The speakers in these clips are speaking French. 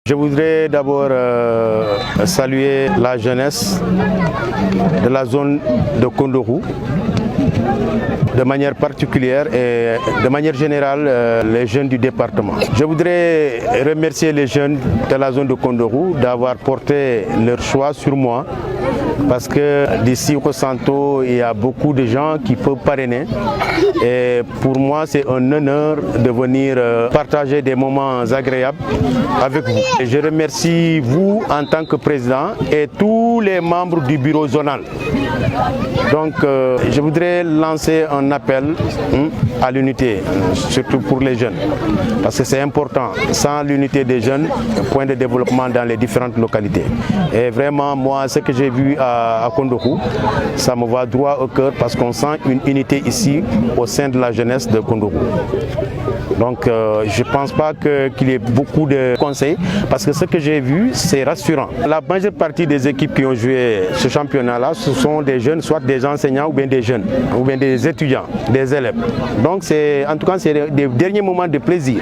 Je voudrais d'abord saluer la jeunesse de la zone de Kondorou, de manière particulière et de manière générale les jeunes du département. Je voudrais remercier les jeunes de la zone de Kondorou d'avoir porté leur choix sur moi, parce que d'ici au Santo, il y a beaucoup de gens qui peuvent parrainer. Et pour moi, c'est un honneur de venir partager des moments agréables avec vous. Et je remercie vous en tant que président et tous les membres du bureau zonal. Donc, je voudrais lancer un appel à l'unité, surtout pour les jeunes, parce que c'est important. Sans l'unité des jeunes, point de développement dans les différentes localités. Et vraiment, moi, ce que j'ai vu à Kondorou, ça me va droit au cœur, parce qu'on sent une unité ici au sein de la jeunesse de Kondorou. Donc je ne pense pas qu'il y ait beaucoup de conseils, parce que ce que j'ai vu, c'est rassurant. La majeure partie des équipes qui ont joué ce championnat-là, ce sont des jeunes, soit des enseignants ou bien des jeunes, ou bien des étudiants, des élèves. Donc en tout cas, c'est des derniers moments de plaisir,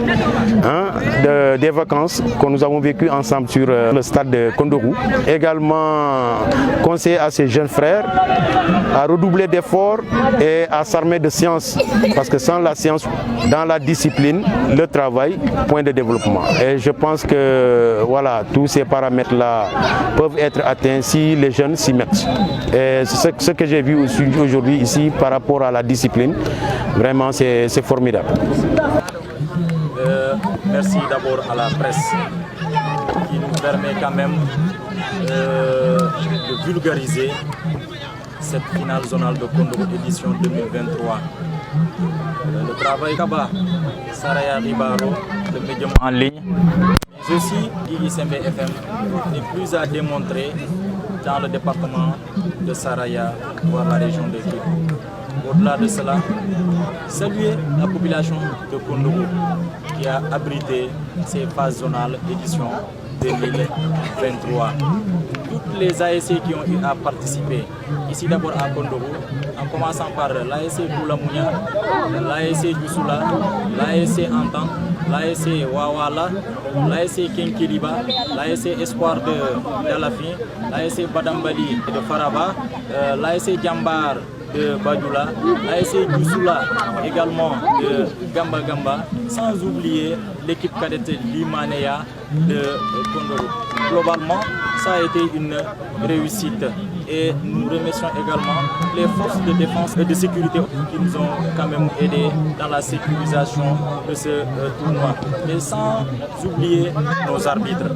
des vacances que nous avons vécues ensemble sur le stade de Kondorou. Également, conseiller à ces jeunes frères à redoubler d'efforts et à s'armer de science, parce que sans la science, dans la discipline, le travail, point de développement. Et je pense que voilà, tous ces paramètres-là peuvent être atteints si les jeunes s'y mettent. Et ce que j'ai vu aujourd'hui ici par rapport à la discipline, vraiment c'est formidable. Merci d'abord à la presse qui nous permet quand même de vulgariser cette finale zonale de Kondorou édition 2023. Le travail Kaba, Saraya Ribaro, le médium en ligne, mais aussi ISMB FM est plus à démontrer dans le département de Saraya, voire la région de Kébou. Au-delà de cela, saluer la population de Kondorou qui a abrité ces phases zonales édition 2023. Toutes les ASC qui ont eu à participer, ici d'abord à Kondorou, en commençant par l'ASC Koulamounia, l'ASC Dussoula, l'ASC Antan, l'ASC Wawala, l'ASC Kenkiriba, l'ASC Espoir de Dalafi, l'ASC Badambali de Faraba, l'ASC Djambar de Badjoula, l'ASC Dussoula également de Gamba Gamba, sans oublier l'équipe cadette Limanéa de Kondorou. Globalement, ça a été une réussite et nous remercions également les forces de défense et de sécurité qui nous ont quand même aidés dans la sécurisation de ce tournoi. Mais sans oublier nos arbitres.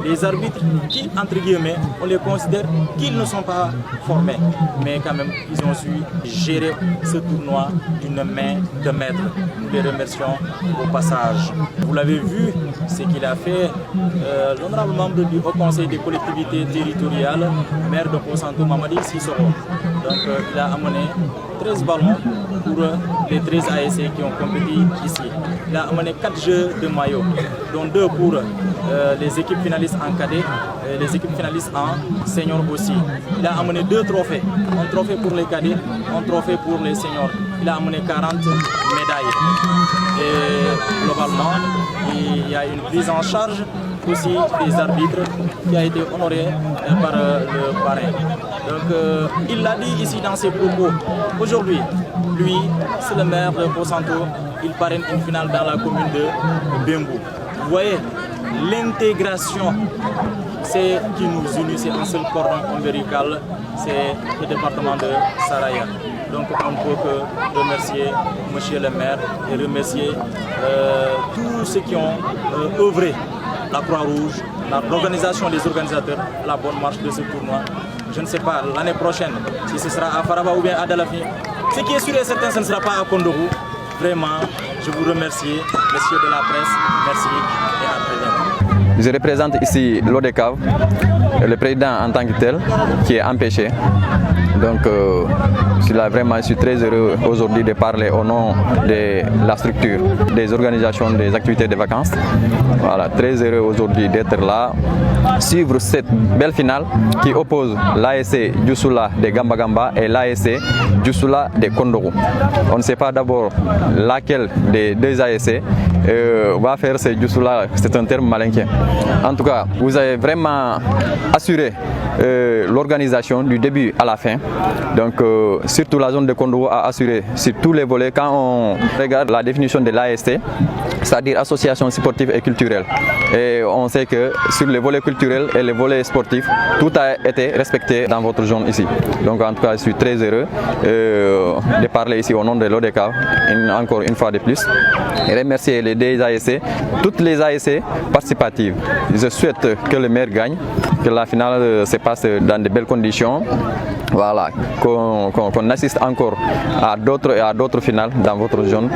Les arbitres qui, entre guillemets, on les considère qu'ils ne sont pas formés, mais quand même ils ont su gérer ce tournoi d'une main de maître. Nous les remercions au passage. Vous l'avez vu, ce qu'il a fait, l'honorable membre du Haut Conseil des collectivités territoriales, maire de Posanto Mamadi Sissoko. Donc il a amené 13 ballons pour les 13 ASC qui ont compétit ici. Il a amené 4 jeux de maillot, dont 2 pour les équipes finalistes en cadet et les équipes finalistes en senior aussi. Il a amené 2 trophées, un trophée pour les cadets, un trophée pour les seniors. Il a amené 40 médailles. Et globalement, il y a une prise en charge aussi des arbitres qui a été honoré par le parrain. Donc il l'a dit ici dans ses propos. Aujourd'hui, lui, c'est le maire de Posanto, il parraine une finale dans la commune de Bembou. Vous voyez, l'intégration, c'est qui nous unit, c'est un seul cordon ombilical, c'est le département de Saraya. Donc on ne peut que remercier monsieur le maire et remercier tous ceux qui ont œuvré, la Croix-Rouge, l'organisation des organisateurs, la bonne marche de ce tournoi. Je ne sais pas, l'année prochaine, si ce sera à Faraba ou bien à Dalafi. Ce qui est sûr et certain, ce ne sera pas à Kondorou. Vraiment, je vous remercie, messieurs de la presse. Merci et à très bientôt. Je représente ici l'ODECAV. le président en tant que tel qui est empêché. Donc je suis très heureux aujourd'hui de parler au nom de la structure, des organisations des activités de vacances. Voilà, très heureux aujourd'hui d'être là, suivre cette belle finale qui oppose l'ASC Dioussoula de Gamba Gamba et l'ASC Dioussoula de Kondorou. On ne sait pas d'abord laquelle des deux ASC va faire ce Dioussoula, c'est un terme malinquin. En tout cas, vous avez vraiment assuré l'organisation du début à la fin. Donc surtout la zone de Kondorou a assuré sur tous les volets. Quand on regarde la définition de l'AST, c'est-à-dire association sportive et culturelle, et on sait que sur les volets culturels et les volets sportifs, tout a été respecté dans votre zone ici. Donc en tout cas, je suis très heureux de parler ici au nom de l'ODK encore une fois de plus et remercier les deux ASC, toutes les ASC participatives. Je souhaite que le maire gagne, que la finale se passe dans de belles conditions. Voilà, qu'on assiste encore à d'autres finales dans votre zone.